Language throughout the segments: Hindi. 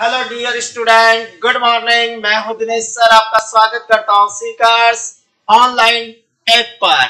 Hello dear student, good morning. मैं हूं दिनेश सर, आपका स्वागत करता हूं सीकर्स ऑनलाइन ऐप पर।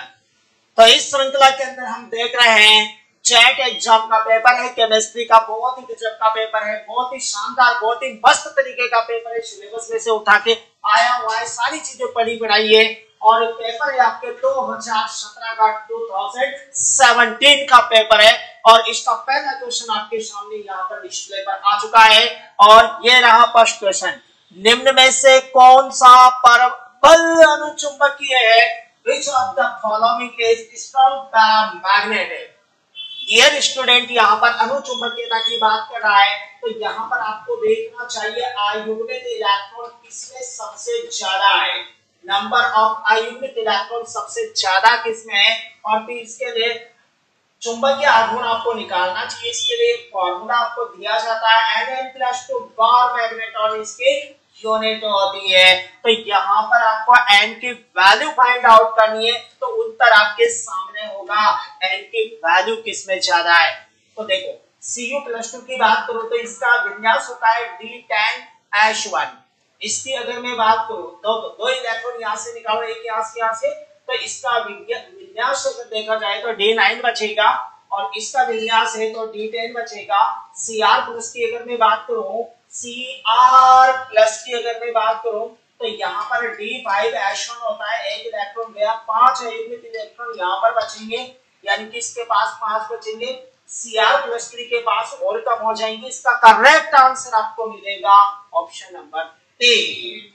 तो इस श्रृंखला के अंदर हम देख रहे हैं चैट एग्जाम का पेपर है, केमिस्ट्री का बहुत ही गजब का पेपर है, बहुत ही शानदार, बहुत ही मस्त तरीके का पेपर है। सिलेबस में से उठा के आया हुआ है, सारी चीजें पढ़ी बढ़ाई है और पेपर है आपके 2017 का 2017 का पेपर है और इसका पहला क्वेश्चन आपके सामने यहाँ पर डिस्प्ले पर आ चुका है और ये रहा फर्स्ट क्वेश्चन। निम्न में से कौन सा परबल अनुचुंबकीय है? Which of the following is strong paramagnetic? Dear student, यहाँ पर अनुचुंबकीयता की बात कर रहा है तो यहाँ पर आपको देखना चाहिए अयुग्मित इलेक्ट्रॉन किसमें सबसे ज्यादा है। नंबर ऑफ अयुग्मित इलेक्ट्रॉन सबसे ज्यादा किसमें है और फिर इसके लिए चुंबकीय आघूर्ण आपको निकालना चाहिए। इसके लिए फॉर्मूला आपको दिया जाता है Nn+2 बार मैग्नेटॉन इसकी यूनिट होती है। तो यहाँ पर आपको n की वैल्यू फाइंड आउट करनी है तो उत्तर आपके सामने होगा n की वैल्यू किसमें ज्यादा है। तो देखो Cu+2 की बात करूं तो इसका विन्यास होता है D10H1। इसकी अगर मैं बात करूं तो दो इलेक्ट्रॉन यहाँ से निकालो, एक यहाँ से, तो इसका विन्यास अगर देखा जाए तो D9 बचेगा और इसका विन्यास है तो D10 बचेगा। Cr+ की अगर मैं बात करूं Cr+ की अगर मैं बात करूं तो यहाँ पर D5H1 होता है, एक इलेक्ट्रॉन गया, 5 अयुग्मित इलेक्ट्रॉन यहाँ पर बचेंगे, यानी कि इसके पास 5 बचेंगे। Cr+3 के पास और कम हो जाएंगे। इसका करेक्ट आंसर आपको मिलेगा ऑप्शन नंबर 3।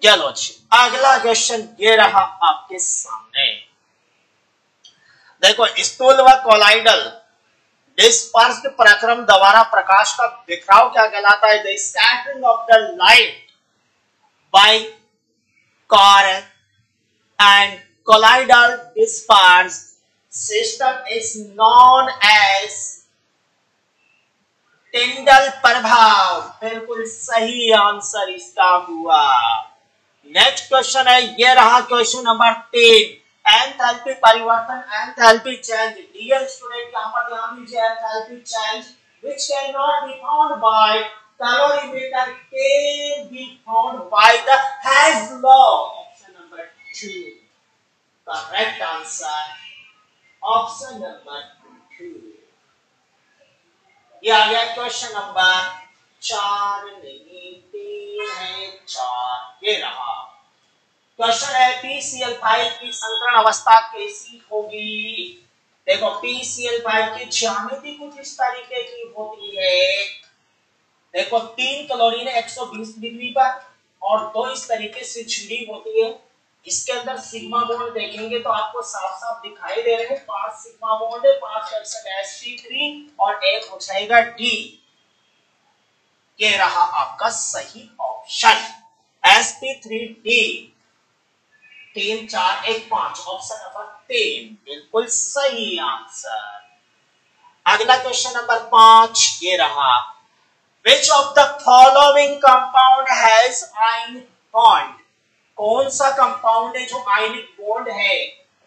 चलो अगला क्वेश्चन ये रहा आपके सामने। देखो स्थूल व कोलाइडल डिस्पर्स्ड प्रक्रम द्वारा प्रकाश का बिखराव क्या कहलाता है? The scattering of the light by coral and colloidal dispersed system is known as Tyndall प्रभाव। बिल्कुल सही आंसर इसका हुआ। नेक्स्ट क्वेश्चन है, ये रहा क्वेश्चन नंबर 3। एंथैल्पी परिवर्तन, एंथैल्पी चेंज। डियर स्टूडेंट, यहाँ पर ध्यान दीजिए, enthalpy change which cannot be found by calorimeter can be found by the Hess law. Option number 2 correct answer. Option number 2। ये आ गया क्वेश्चन नंबर 4, नहीं 3 है, 4। ये रहा क्वेश्चन है PCl5 की संकरण अवस्था कैसी होगी? देखो PCl5 की ज्यामिति कुछ इस तरीके की होती है। देखो 3 क्लोरीन 120 डिग्री पर और 2 इस तरीके से छिड़ी होती है। इसके अंदर सिग्मा बॉन्ड देखेंगे तो आपको साफ साफ दिखाई दे रहे हैं, 5 सिग्मा बॉन्ड है, 5% sp3 और 1 हो जाएगा D। ये रहा आपका सही ऑप्शन sp3D। 3 4 1 5 ऑप्शन नंबर 3 बिल्कुल सही आंसर। अगला क्वेश्चन नंबर 5 ये रहा। Which of the following compound has ionic bond? कौन सा कंपाउंड है जो आयनिक बॉन्ड है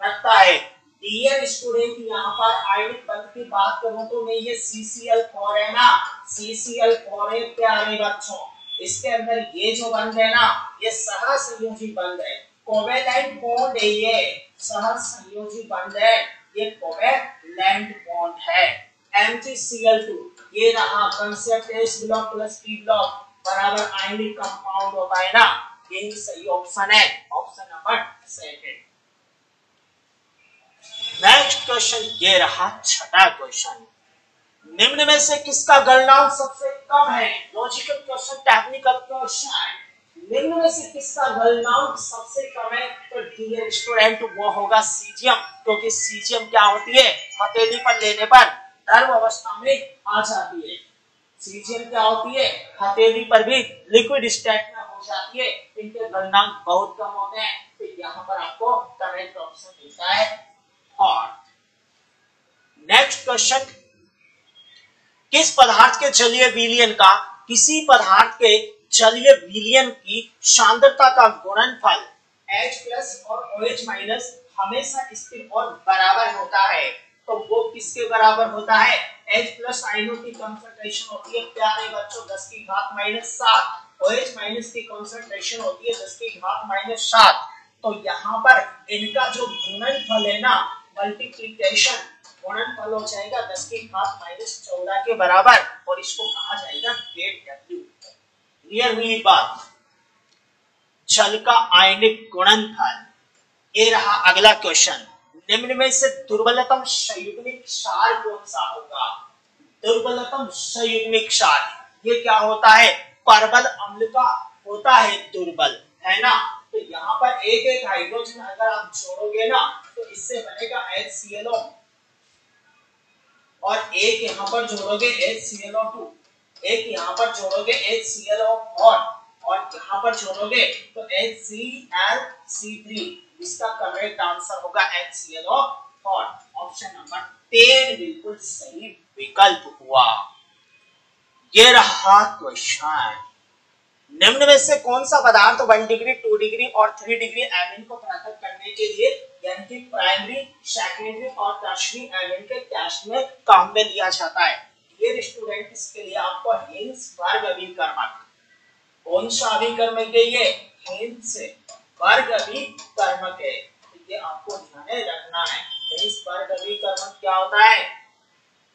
रखता है? डियर स्टूडेंट, यहाँ पर आयनिक बंध की बात करूं तो मैं ये CCl4 है ना, CCl4 है प्यारे बच्चों। इसके अंदर ये जो बंध है ना, ये सहसंयोजी बंध है, कोवेलेंट बॉन्ड है, ये सहसंयोजी बंध है, ये कोवेलेंट बॉन्ड है। MgCl2 ये रहा concept, S block plus P block बराबर आयनिक कंपाउंड होता है ना, यही सही ऑप्शन है, ऑप्शन नंबर 2। नेक्स्ट क्वेश्चन ये रहा 6वां क्वेश्चन। निम्न में से किसका गलनांक सबसे कम है? Logical question, technical question. निम्न में से किसका गलनांक सबसे कम है? तो डियर स्टूडेंट वो होगा सीजियम, क्योंकि सीजियम क्या होती है, हथेली पर लेने पर द्रव अवस्था में आ जाती है। सीजियम क्या होती है, हथेली पर भी लिक्विड स्टेट में हो जाती है। इनके गलनांक बहुत कम होते हैं, तो यहाँ पर आपको करेक्ट ऑप्शन मिलता है। और नेक्स्ट क्वेश्चन, किस पदार्थ के जलीय विलयन का किसी पदार्थ के जलीय विलयन की सांद्रता का गुणनफल H+ और OH- हमेशा स्थिर और बराबर होता है? तो वो किसके बराबर होता है? H प्लस आयनों की कंसंट्रेशन होती है प्यारे बच्चों 10 की घात -7, OH माइनस की कंसंट्रेशन होती है 10 की घात -7। तो यहाँ पर इनका जो गुणनफल है ना, मल्टीप्लिकेशन गुणनफल हो जाएगा 10 की घात -14 के बराबर, और इसको कहा जाएगा गेट W। क्लियर हुई बात? जल का आयनिक गुणनफल। ये रहा अगला क्वेश्चन, निम्न में से दुर्बलतम संयुग्मिक क्षार कौन सा होगा? दुर्बलतम संयुग्मिक क्षार, ये क्या होता है? परबल अम्ल का होता है दुर्बल, है ना। तो यहाँ पर एक एक हाइड्रोजन अगर आप जोड़ोगे ना तो इससे बनेगा HClO, और एक यहाँ पर जोड़ोगे HClO2, एक यहाँ पर जोड़ोगे HClO4, और यहाँ पर जोड़ोगे तो HClC3। इसका करेक्ट आंसर होगा HClO4। ऑप्शन नंबर 10 बिल्कुल सही विकल्प हुआ। ये रहा क्वेश्चन, निम्न में से कौन सा पदार्थ 1 डिग्री 2 डिग्री और 3 डिग्री एमिन को पृथक करने के लिए यानी कि प्राइमरी सेकेंडरी और टर्शियरी एमिन के टेस्ट में काम में लिया जाता है? डियर स्टूडेंट, इसके लिए आपको हिल्सबर्ग अभिकर्मक, कौन सा अभिकर्मक है ये? हिल्सबर्ग अभिकर्मक है। तो ये आपको ध्यान रखना है। हिल्सबर्ग अभिकर्मक क्या होता है?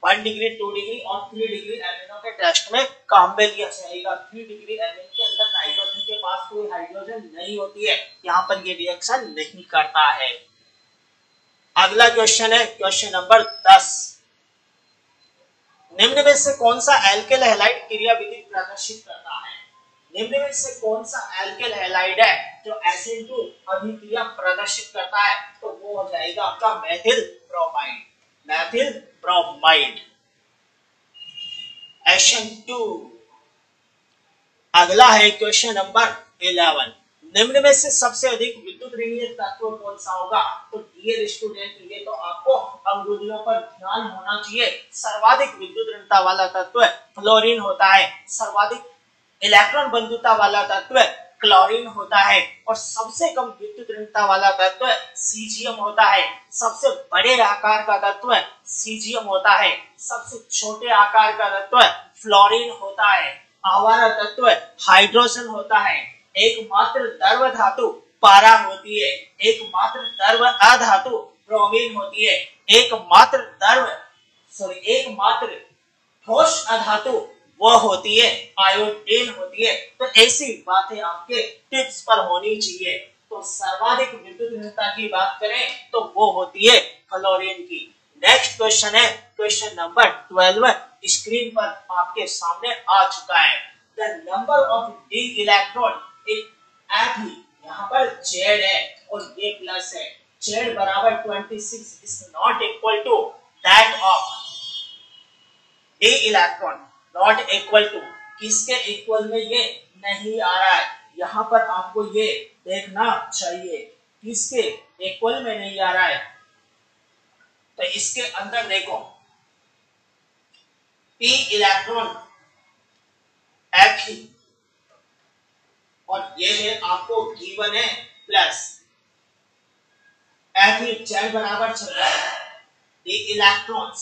1 डिग्री 2 डिग्री और 3 डिग्री एमिनो के टेस्ट में काम में लिया जाएगा। 3 डिग्री एमिन के अंदर नाइट्रोजन के पास कोई हाइड्रोजन नहीं होती है, यहाँ पर ये रिएक्शन नहीं करता है। अगला क्वेश्चन है क्वेश्चन नंबर 10, निम्न में से कौन सा एल्केल हैलाइड क्रियाविधि प्रदर्शित करता है? निम्न में से कौन सा एल्केल हैलाइड है जो SN2 अभिक्रिया प्रदर्शित करता है? तो वो हो जाएगा आपका methyl bromide, methyl bromide SN2। अगला है क्वेश्चन नंबर 11, निम्न में से सबसे अधिक विद्युत ऋणीय तत्व कौन सा होगा? तो डियर स्टूडेंट, ये तो आपको अंगुलियों पर ध्यान होना चाहिए। सर्वाधिक विद्युत ऋणता वाला तत्व फ्लोरीन होता है, सर्वाधिक इलेक्ट्रॉन बंधुता वाला तत्व क्लोरीन होता है, और सबसे कम विद्युत ऋणता वाला तत्व सीजियम होता है। सबसे बड़े आकार का तत्व सीजियम होता है, सबसे छोटे आकार का तत्व फ्लोरीन होता है। आवारा तत्व हाइड्रोजन होता है। एकमात्र द्रव धातु पारा होती है, एकमात्र द्रव अधातु ब्रोमीन होती है, एकमात्र ठोस अधातु वो होती है आयोडीन होती है। तो ऐसी बातें आपके टिप्स पर होनी चाहिए। तो सर्वाधिक विद्युत ऋणता की बात करें तो वो होती है फ्लोरीन की। नेक्स्ट क्वेश्चन है क्वेश्चन नंबर 12, स्क्रीन पर आपके सामने आ चुका है। The number of d electron in Fe, यहाँ पर Z है और ये प्लस है, Z बराबर 26 is not equal to that of d electron, not equal to, किसके इक्वल में ये नहीं आ रहा है? यहाँ पर आपको ये देखना चाहिए किसके इक्वल में नहीं आ रहा है। तो इसके अंदर देखो P इलेक्ट्रॉन Fe, और ये है आपको गिवन है प्लस Fe Z बराबर चल रहा है। डी इलेक्ट्रॉन्स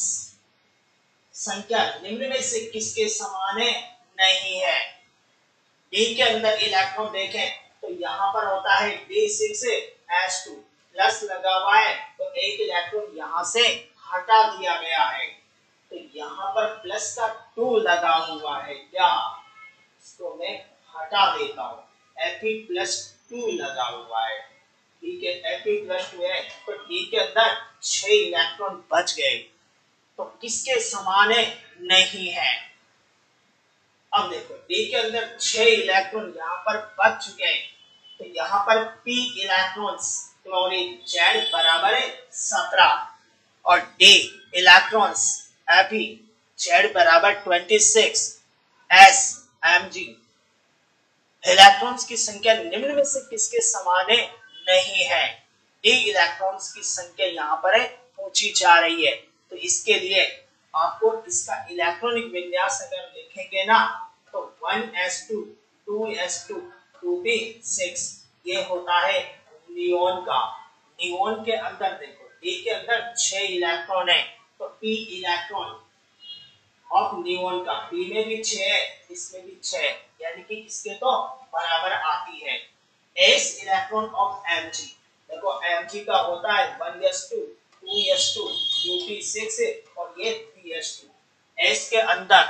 संख्या निम्न में से किसके समान है? नहीं है। डी के अंदर इलेक्ट्रॉन देखें तो यहाँ पर होता है D6H2 प्लस लगा हुआ है, तो एक इलेक्ट्रॉन यहाँ से हटा दिया गया है, तो यहाँ पर प्लस का 2 लगा हुआ है। क्या इसको मैं हटा देता हूँ, Fe+2 लगा हुआ है। ठीक है, Fe+2 है तो डी के अंदर 6 इलेक्ट्रॉन बच गए। तो किसके समान है? नहीं है। अब देखो डी के अंदर 6 इलेक्ट्रॉन यहाँ पर बच चुके हैं, तो यहाँ पर P इलेक्ट्रॉन्स क्लोरीन Z बराबर है 17 और D इलेक्ट्रॉन्स Fe Z बराबर 26 S Mg। इलेक्ट्रॉन्स की संख्या निम्न में से किसके समान है? नहीं है। डी इलेक्ट्रॉन्स की संख्या यहाँ पर है पूछी जा रही है, तो इसके लिए आपको इसका इलेक्ट्रॉनिक विन्यास अगर लिखेंगे ना तो 1s2 2s2 2p6 ये होता है नियोन का। नियोन के अंदर देखो डी के अंदर 6 इलेक्ट्रॉन है, तो p इलेक्ट्रॉन ऑफ नियोन का, पी में भी 6 है, इसमें भी 6, यानी कि इसके तो बराबर आती है। s इलेक्ट्रॉन ऑफ Mg, देखो Mg का होता है 1s2 2s2 2p6 और ये 3s2। s के अंदर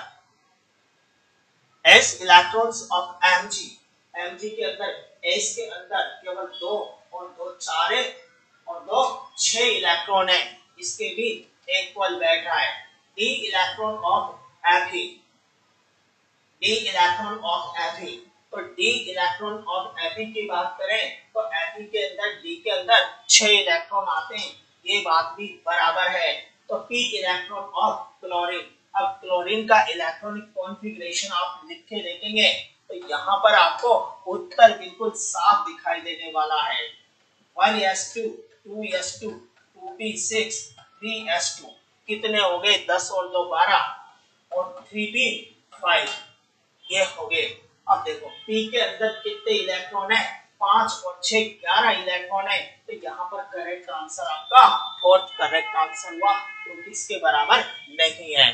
s इलेक्ट्रॉन्स ऑफ Mg के अंदर s के अंदर केवल 2 और 2 4 है और 2 6 इलेक्ट्रॉन है, इसके भी इक्वल बैठ रहा है। d electron of Fe, d electron of Fe, तो d इलेक्ट्रॉन ऑफ Fe की बात करें तो Fe के अंदर d के अंदर 6 इलेक्ट्रॉन आते हैं, ये बात भी बराबर है। तो p इलेक्ट्रॉन ऑफ क्लोरीन, अब क्लोरीन का इलेक्ट्रॉनिक कॉन्फ़िगरेशन आप लिख के देखेंगे तो यहाँ पर आपको उत्तर बिल्कुल साफ दिखाई देने वाला है। 1s2 2s2 2p6 3s2 कितने हो गए, 10 और 2 12 और 3p5, ये हो गए। अब देखो p के अंदर कितने इलेक्ट्रॉन है, 5 और 6 11 इलेक्ट्रॉन है, तो यहाँ पर करेक्ट आंसर आपका फोर्थ करेक्ट आंसर हुआ, तो इसके बराबर नहीं है।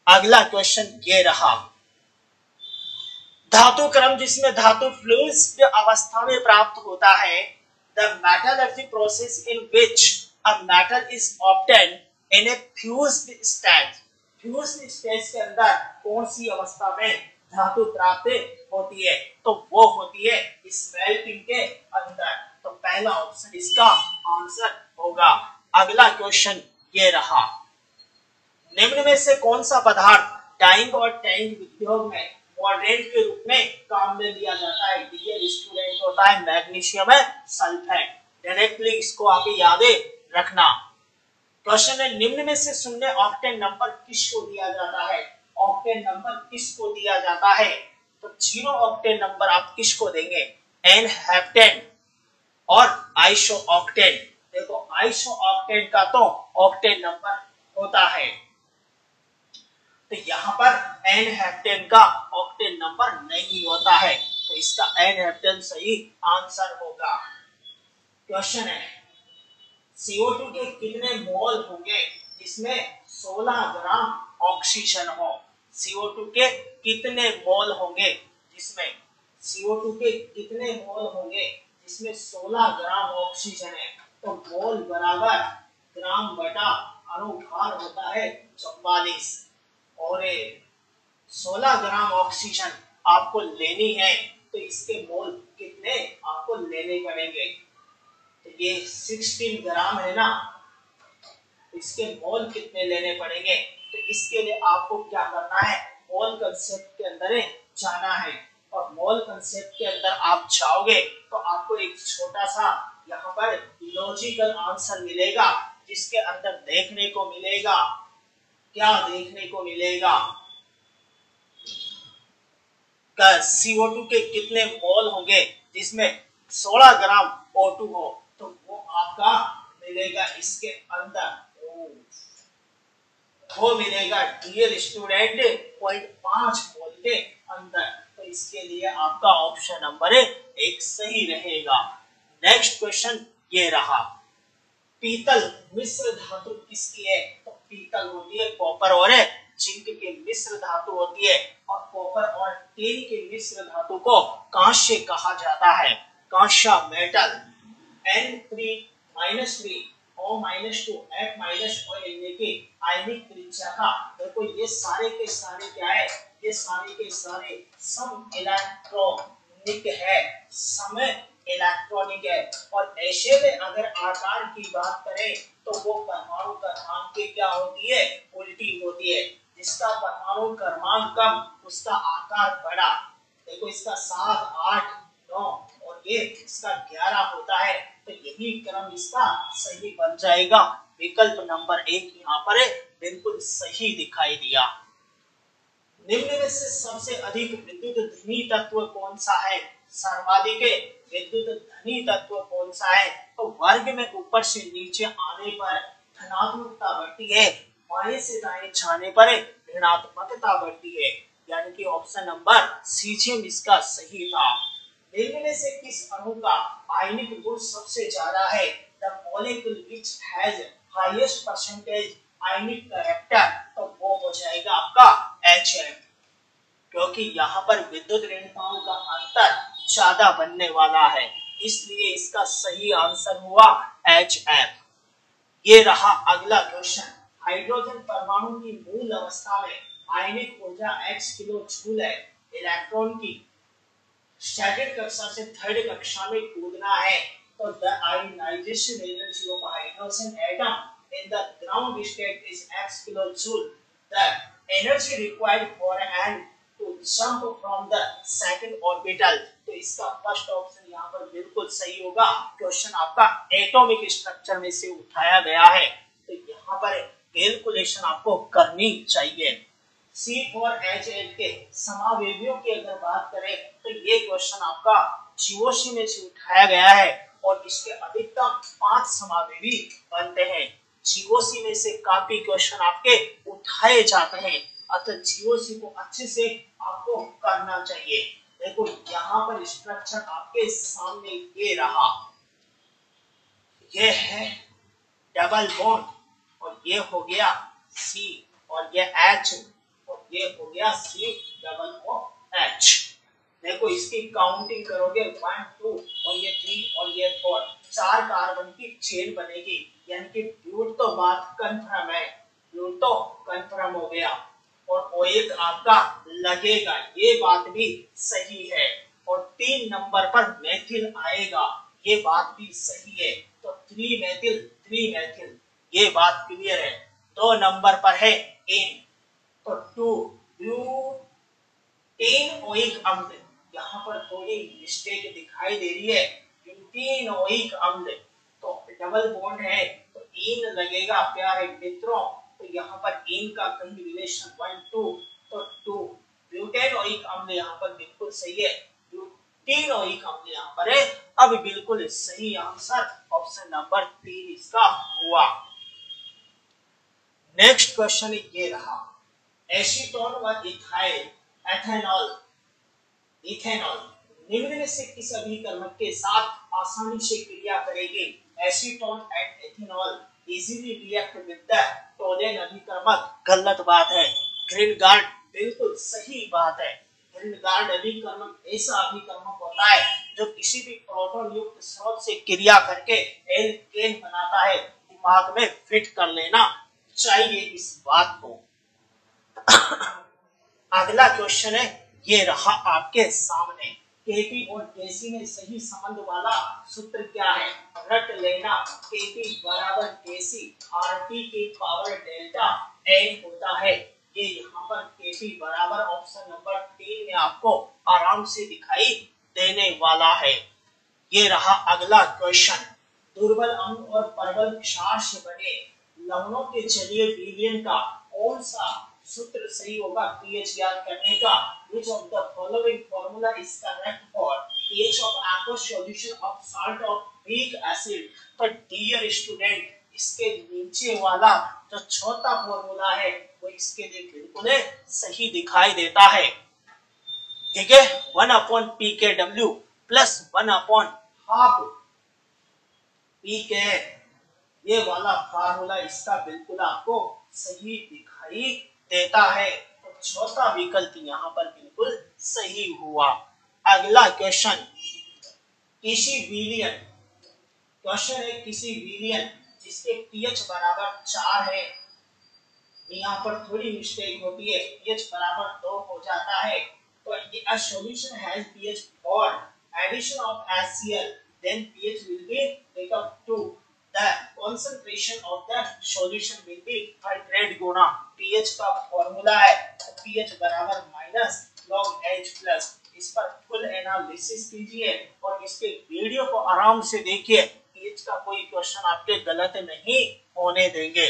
अगला क्वेश्चन ये रहा, धातु क्रम जिसमें धातु फ्लूइड अवस्था में प्राप्त होता है, the metallurgy process in which a metal is obtained in a fused state, fused stage के अंदर कौन सी अवस्था में धातु प्राप्त होती है, तो वो होती है स्मेल्टिंग के अंदर, तो पहला ऑप्शन इसका आंसर होगा। अगला क्वेश्चन ये रहा, निम्न में से कौन सा पदार्थ डाइंग और टैंग उद्योग में मॉडरेट के रूप में काम में लिया जाता है, डियर स्टूडेंट होता है मैग्नीशियम सल्फेट, डायरेक्टली इसको आप याद रखना। क्वेश्चन है, निम्न में से शून्य ऑक्टेन नंबर किसको दिया जाता है, ऑक्टेन नंबर किसको दिया जाता है, तो 0 ऑक्टेन नंबर आप किसको देंगे, एन हेप्टेन और आइसो ऑक्टेन। देखो आइसो ऑक्टेन का तो ऑक्टेन नंबर होता है, तो यहाँ पर एन हेप्टेन का ऑक्टेन नंबर नहीं होता है, तो इसका एन हेप्टेन सही आंसर होगा। क्वेश्चन है, CO2 के कितने मोल होंगे जिसमें 16 ग्राम ऑक्सीजन हो, CO2 के कितने मोल होंगे जिसमें, CO2 के कितने मोल होंगे जिसमें 16 ग्राम ऑक्सीजन है, तो मोल बराबर ग्राम बटा अनुभार होता है 44, और 16 ग्राम ऑक्सीजन आपको लेनी है तो इसके मोल कितने आपको लेने पड़ेंगे, तो ये 16 ग्राम है ना, इसके मोल कितने लेने पड़ेंगे, तो इसके लिए आपको क्या करना है, मोल कंसेप्ट के अंदर जाना है, और मोल कंसेप्ट के अंदर आप जाओगे तो आपको एक छोटा सा यहाँ पर लॉजिकल आंसर मिलेगा, जिसके अंदर देखने को मिलेगा, क्या देखने को मिलेगा, CO2 के कितने मोल होंगे जिसमें 16 ग्राम O2 हो, तो वो आपका मिलेगा इसके अंदर, वो मिलेगा डियर स्टूडेंट 0.5 मोल के अंदर, तो इसके लिए आपका ऑप्शन नंबर 1 सही रहेगा। नेक्स्ट क्वेश्चन ये रहा, पीतल मिश्र धातु किसकी है, तो पीतल होती है कॉपर और जिंक के मिश्र धातु होती है, और कॉपर और टिन के मिश्र धातु को कांस्य कहा जाता है, कांस्य मेटल। N3-3 O-2 F- यानी कि आयनिक त्रिज्या का, देखो ये सारे के सारे क्या है, ये सारे के सारे सम इलेक्ट्रॉनिक है, समय इलेक्ट्रॉनिक है, और ऐसे में अगर आकार की बात करें तो वो परमाणु क्रमांक की क्या होती है, उल्टी होती है, जिसका परमाणु क्रमांक कम उसका आकार बड़ा, देखो इसका 7 8 9 और ये इसका 11 होता है, तो यही क्रम इसका सही बन जाएगा। विकल्प नंबर 1 यहाँ पर बिल्कुल सही दिखाई दिया। निम्न में से सबसे अधिक विद्युत धनी तत्व कौन सा है, सर्वाधिक विद्युत धनी तत्व कौन सा है, तो वर्ग में ऊपर से नीचे आने पर धनात्मकता बढ़ती है, बाएं से दाएं जाने पर ऋणात्मकता बढ़ती है, यानी कि ऑप्शन नंबर सीजीएम इसका सही था। निम्न में से किस अणु का आयनिक गुण सबसे ज्यादा है, the molecule which has highest percentage ionic character, तो वो हो जाएगा आपका HF, क्योंकि यहाँ पर विद्युत ऋणताओं का अंतर ज्यादा बनने वाला है, इसलिए इसका सही आंसर हुआ HF। ये रहा अगला क्वेश्चन। हाइड्रोजन परमाणु की मूल अवस्था में आयनिक ऊर्जा x किलो जूल है। इलेक्ट्रॉन की स्टैंडर्ड कक्षा से थर्ड कक्षा में कूदना है, तो the ionisation energy of hydrogen atom in the ground state is x kilojoule. The energy required for an to jump from the second orbital. तो इसका फर्स्ट ऑप्शन यहाँ पर बिल्कुल सही होगा। क्वेश्चन आपका एटॉमिक स्ट्रक्चर में से उठाया गया है, तो यहाँ पर कैलकुलेशन आपको करनी चाहिए। C4H8 के समावेवियों की अगर बात करें तो ये क्वेश्चन आपका जीओसी में से उठाया गया है और इसके अधिकतम 5 समावेवी बनते हैं। जीओसी में से काफी क्वेश्चन आपके उठाए जाते हैं, अतः जीओसी को अच्छे से आपको करना चाहिए। देखो यहाँ पर स्ट्रक्चर आपके सामने ये रहा, ये है डबल बॉन्ड और ये हो गया C और ये H और ये हो गया C डबल H। देखो इसकी काउंटिंग करोगे 1 2 और ये 3 और ये 4, 4 कार्बन की चेन बनेगी, यानी कि ब्यूट तो बात कंफर्म है, ब्यूट तो कंफर्म हो गया और O1 आपका लगेगा, ये बात भी सही है। और 3 नंबर पर मेथिल आएगा, ये बात भी सही है, तो 3 मेथिल ये बात क्लियर है। 2 नंबर पर है इन, तो 2 ब्यूटेन ओइक अम्ल, यहाँ पर थोड़ी मिस्टेक दिखाई दे रही है, ब्यूटेन ओइक अम्ल, तो डबल बॉन्ड है तो इन लगेगा प्यारे मित्रों, तो यहाँ पर इन का कहीं रिलेशन 1 2, तो 2 ब्यूटेन ओइक अम्ल यहाँ पर बिल्कुल सही है, ब्यूटेन ओइक अम्ल यहाँ पर है। अब बिल्कुल सही आंसर ऑप्शन नंबर 3 इसका हुआ। नेक्स्ट क्वेश्चन ये रहा, एसीटोन व इथाइल एथेनॉल इथेनॉल निम्न में से किस अभिकर्मक के साथ आसानी से क्रिया करेगी? Acetone and ethanol easily react with the Tollens अभिकर्मक, गलत बात है। ग्रीनगार्ड बिल्कुल सही बात है। ग्रीनगार्ड अभिकर्मक ऐसा अभिकर्मक होता है जो किसी भी प्रोटॉन युक्त स्रोत से क्रिया करके एल्केन बनाता है। दिमाग में फिट कर लेना चाहिए इस बात को। अगला क्वेश्चन है ये रहा आपके सामने, केपी और केसी में सही संबंध वाला सूत्र क्या है? रट लेना, केपी बराबर केसी आरटी की पावर डेल्टा एन होता है। ये यहाँ पर केपी बराबर ऑप्शन नंबर 3 में आपको आराम से दिखाई देने वाला है। ये रहा अगला क्वेश्चन, दुर्बल अम्ल और प्रबल क्षार से बने लवणों के जलीय विलयन का कौन सा सूत्र सही होगा pH ज्ञात करने का? Which of the following formula is correct for pH of aqueous solution of salt of weak acid? तो डियर स्टूडेंट, इसके नीचे वाला जो चौथा फॉर्मूला है वो इसके लिए बिल्कुल सही दिखाई देता है। ठीक है, 1/pKw प्लस 1/12 pK, ये वाला फार्मूला इसका बिल्कुल आपको सही दिखाई देता है, तो चौथा विकल्प यहाँ पर बिल्कुल सही हुआ। अगला क्वेश्चन, किसी विलयन, क्वेश्चन है किसी विलयन जिसके pH बराबर 4 है, यहाँ पर थोड़ी मिस्टेक होती है, pH बराबर 2 हो जाता है, तो a solution has pH 4, addition of HCl, then pH will be become 2, the concentration of the solution will be 100 Guna pH का फॉर्मूला है, pH बराबर माइनस log H प्लस। इस पर फुल एनालिसिस कीजिए और इसके वीडियो को आराम से देखिए, pH का कोई क्वेश्चन आपके गलत नहीं होने देंगे।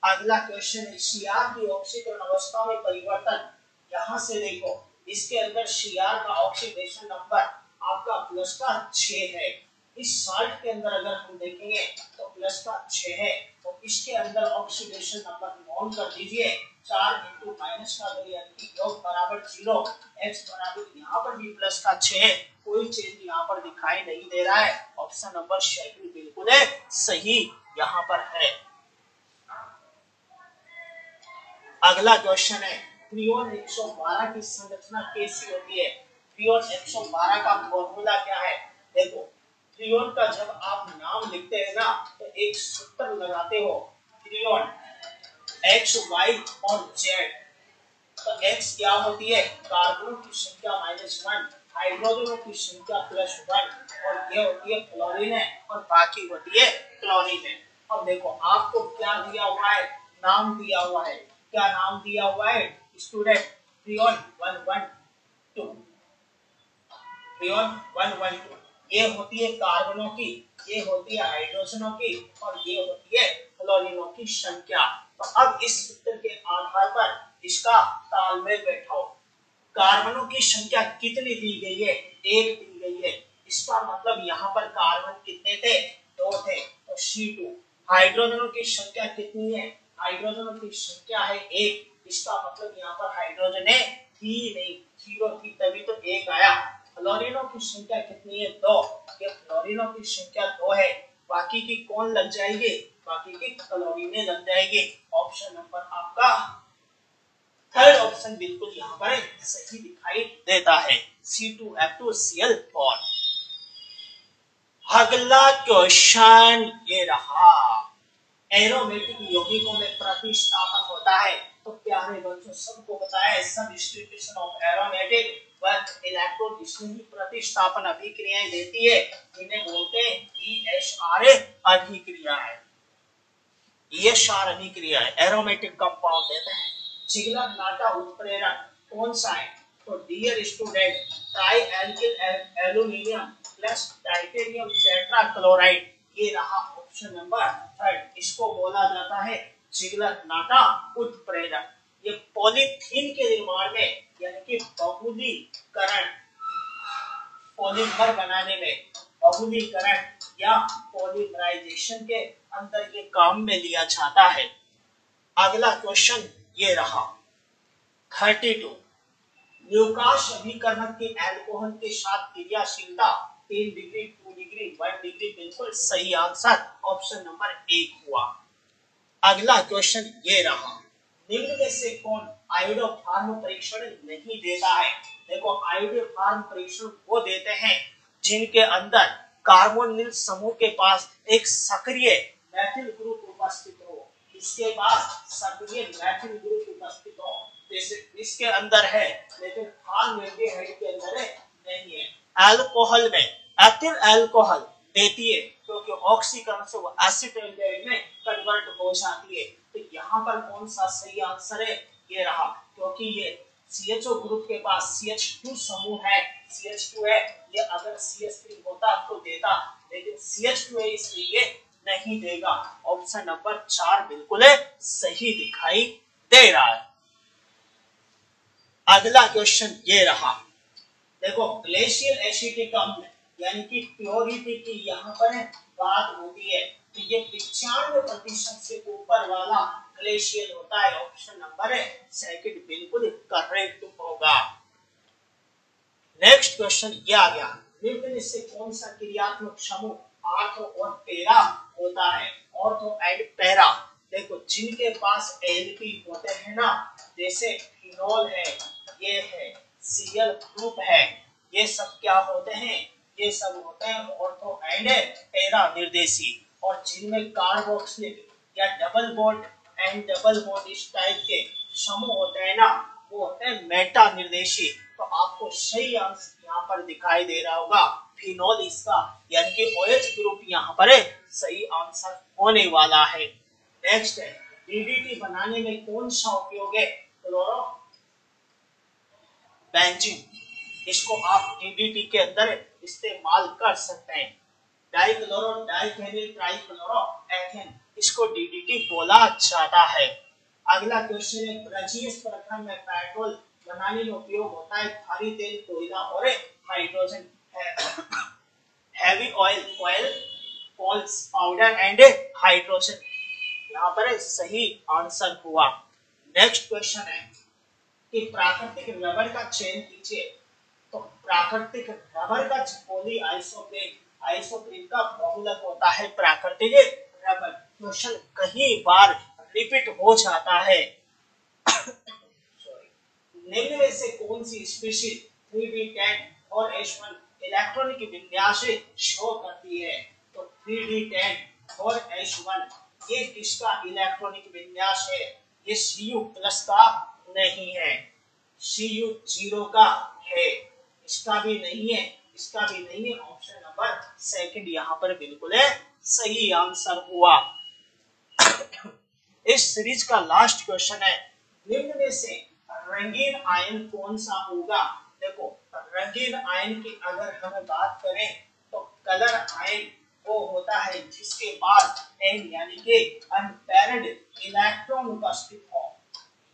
अगला क्वेश्चन है Cr की ऑक्सीकरण अवस्था में परिवर्तन। यहाँ से देखो, इसके अंदर Cr का ऑक्सीडेशन नंबर आपका प्लस का 6 है। इस साल्ट के अंदर अगर हम देखेंगे तो प्लस का 6 है, तो इसके अंदर ऑक्सीडेशन नंबर नोट कर दीजिए, 4 × माइनस का 2 यानी कि योग बराबर 0, x बराबर यहाँ पर भी प्लस का 6 है, कोई चेंज यहाँ पर दिखाई नहीं दे रहा है। ऑप्शन नंबर शेड्यूल बिल्कुल सही यहाँ पर है। अगला क्वेश्चन है फ्रियोन 112 की संरचना कैसी होती है? फ्रियोन 112 का फॉर्मूला क्या है? देखो, फ्रियोन का जब आप नाम लिखते हैं ना तो एक सूत्र लगाते हो, फ्रियोन एक्स वाई और जेड। तो x क्या होती है? कार्बनों की संख्या -1, हाइड्रोजनों की संख्या +1, और ये होती है फ्लोरीन है, और बाकी होती है क्लोरीन है। अब देखो आपको क्या दिया हुआ है, नाम दिया हुआ है, क्या नाम दिया हुआ है स्टूडेंट? Freon 112, Freon 112। ये होती है कार्बनों की, ये होती है हाइड्रोजनों की, और ये होती है फ्लोरीनों की संख्या। तो अब इस सूत्र के आधार पर इसका तालमेल बैठाओ। कार्बनों की संख्या कितनी दी गई है? 1 दी गई है। इसका मतलब यहाँ पर कार्बन कितने थे? 2 थे, तो C2। हाइड्रोजनों की संख्या कितनी है? हाइड्रोजनों की संख्या है 1। इसका मतलब यहाँ पर हाइड्रोजन है थी नहीं, 0 थी, तभी तो 1 आया। फ्लोरीनों की संख्या कितनी है? 2। ये फ्लोरीनों की संख्या 2 है, बाकी की कौन लग जाएगी? बाकी की क्लोरीनें लग जाएगी। ऑप्शन नंबर आपका थर्ड ऑप्शन बिल्कुल यहाँ पर सही दिखाई देता है, C2H2Cl4। अगला क्वेश्चन ये रहा, एरोमेटिक यौगिकों में प्रतिस्थापन होता है। तो प्यारे बच्चों सबको पता है substitution of aromatic with electron, इसमें ही प्रतिस्थापन अभिक्रियाएं देती है, इन्हें बोलते हैं ESR अभिक्रिया है। ESR अभिक्रिया है, एरोमेटिक कंपाउंड देते हैं। जिगलर नाटा उत्प्रेरक कौन सा है? तो dear student, trialkyl aluminium plus titanium tetrachloride, ये रहा ऑप्शन नंबर थर्ड। इसको बोला जाता है जिगलर नाटा उत्प्रेरक। ये पॉलीथीन के निर्माण में यानी कि बहुलीकरण, पॉलीमर बनाने में बहुलीकरण या पॉलीमराइजेशन के अंदर ये काम में लिया जाता है। अगला क्वेश्चन ये रहा 32, ल्यूकास अभिकर्मक के अल्कोहल के साथ क्रियाशीलता 3 डिग्री, 2 डिग्री, 1 डिग्री, बिल्कुल सही आंसर ऑप्शन नंबर 1 हुआ। अगला क्वेश्चन ये रहा, निम्न में से कौन आयोडोफार्म परीक्षण नहीं देता है? देखो, आयोडोफार्म परीक्षण वो देते हैं जिनके अंदर कार्बोनिल समूह के पास एक सक्रिय मेथिल ग्रुप उपस्थित हो, इसके पास सक्रिय मेथिल ग्रुप उपस्थित हो, जैसे इसके अंदर है लेकिन फॉर्मल्डिहाइड के अंदर नहीं है। अल्कोहल में एथिल अल्कोहल देती है क्योंकि ऑक्सीकरण से वो एसिटाल्डिहाइड में कन्वर्ट हो जाती है। तो यहाँ पर कौन सा सही आंसर है? ये रहा, क्योंकि ये CHO ग्रुप के पास CH2 समूह है, CH2 है, ये अगर CH3 होता तो देता, लेकिन CH2 है इसलिए नहीं देगा। ऑप्शन नंबर 4 बिल्कुल सही दिखाई दे रहा है। अगला क्वेश्चन ये रहा, देखो ग्लेशियल एसिटिक अम्ल यानी कि प्योरिटी की यहाँ पर बात होती है, तो ये 95% से ऊपर वाला ग्लेशियल होता है। ऑप्शन नंबर सेकंड बिल्कुल करेक्ट होगा। नेक्स्ट क्वेश्चन ये आ गया, निम्न में से कौन सा क्रियात्मक समूह ऑर्थो और पैरा होता है? ऑर्थो एंड पैरा, देखो जिनके पास एल्की होते हैं ना, जैसे फिनोल है, ये है Cl ग्रुप है, ये सब क्या होते हैं? ये सब होते हैं ऑर्थो एंड पैरा निर्देशी। और जिनमें कार्बोक्सिलिक या double bond and double bond इस टाइप के समूह होते हैं ना, वो होते हैं मेटा निर्देशी। तो आपको सही आंसर यहाँ पर दिखाई दे रहा होगा फिनोल, इसका यानी कि OH ग्रुप यहाँ पर सही आंसर होने वाला है। नेक्स्ट है, DDT बनाने में कौन सा उपयोग है? क्लोरो बेंजीन, इसको आप DDT के अंदर इस्तेमाल कर सकते हैं। डाइक्लोरो डाइफेनिल ट्राइक्लोरोएथेन, इसको DDT बोला जाता है। अगला क्वेश्चन है, प्रजीएस प्रक्रम में पेट्रोल बनाने में उपयोग होता है खारी तेल, कोयला और हाइड्रोजन, हैवी ऑयल, ऑयल, पॉल्स पाउडर एंड हाइड्रोजन, यहाँ पर सही आंसर हुआ। नेक्स्ट क्वेश्चन है कि प्राकृतिक रबर का चयन कीजिए। तो प्राकृतिक रबर का पॉली आइसोप्रीन का बहुलक होता है प्राकृतिक रबर। क्वेश्चन कई बार रिपीट हो जाता है निम्न में से कौन सी स्पीशीज 3D10 और H1 इलेक्ट्रॉनिक विन्यास शो करती है? तो 3D10 और H1 ये किसका इलेक्ट्रॉनिक विन्यास है? ये Cu+ का नहीं है, Cu0 का है, इसका भी नहीं है, इसका भी नहीं है। ऑप्शन नंबर सेकंड यहाँ पर बिल्कुल है सही आंसर हुआ। इस सीरीज का लास्ट क्वेश्चन है, निम्न में से रंगीन आयन कौन सा होगा? देखो रंगीन आयन की अगर हम बात करें तो कलर आयन वो होता है जिसके पास n यानी कि अनपेयर्ड इलेक्ट्रॉन उपस्थित हो,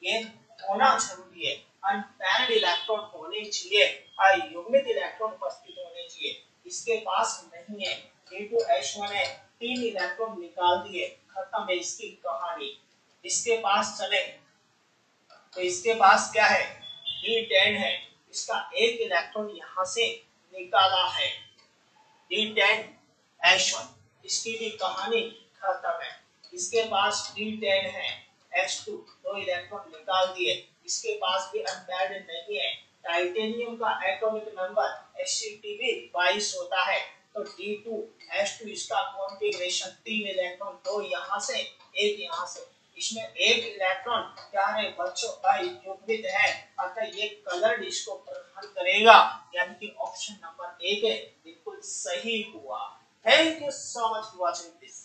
ये होना जरूरी है। अनपेयर्ड इलेक्ट्रॉन होने चाहिए, अयुग्मित इलेक्ट्रॉन उपस्थित होने चाहिए, इसके पास नहीं है। H1 है, 3 इलेक्ट्रॉन निकाल दिए, खत्म है इसकी कहानी। इसके पास चले तो इसके पास क्या है? D10 है, इसका एक इलेक्ट्रॉन यहां से निकाला है, D10 H1, इसकी भी कहानी खत्म है। इसके पास D10 है, H2 दो इलेक्ट्रॉन निकाल दिए, इसके पास भी अनपेयर्ड नहीं है। टाइटेनियम का एटॉमिक नंबर Hg 22 होता है, तो D2 H2 इसका कॉन्फ़िगरेशन 3 इलेक्ट्रॉन, दो यहां से एक यहां से, इसमें एक इलेक्ट्रॉन क्या है बच्चों अयुग्मित है, अतः ये कलर्ड इसको ग्रहण करेगा, यानी कि ऑप्शन नंबर 1 है बिल्कुल सही हुआ। Thank you so much for watching this.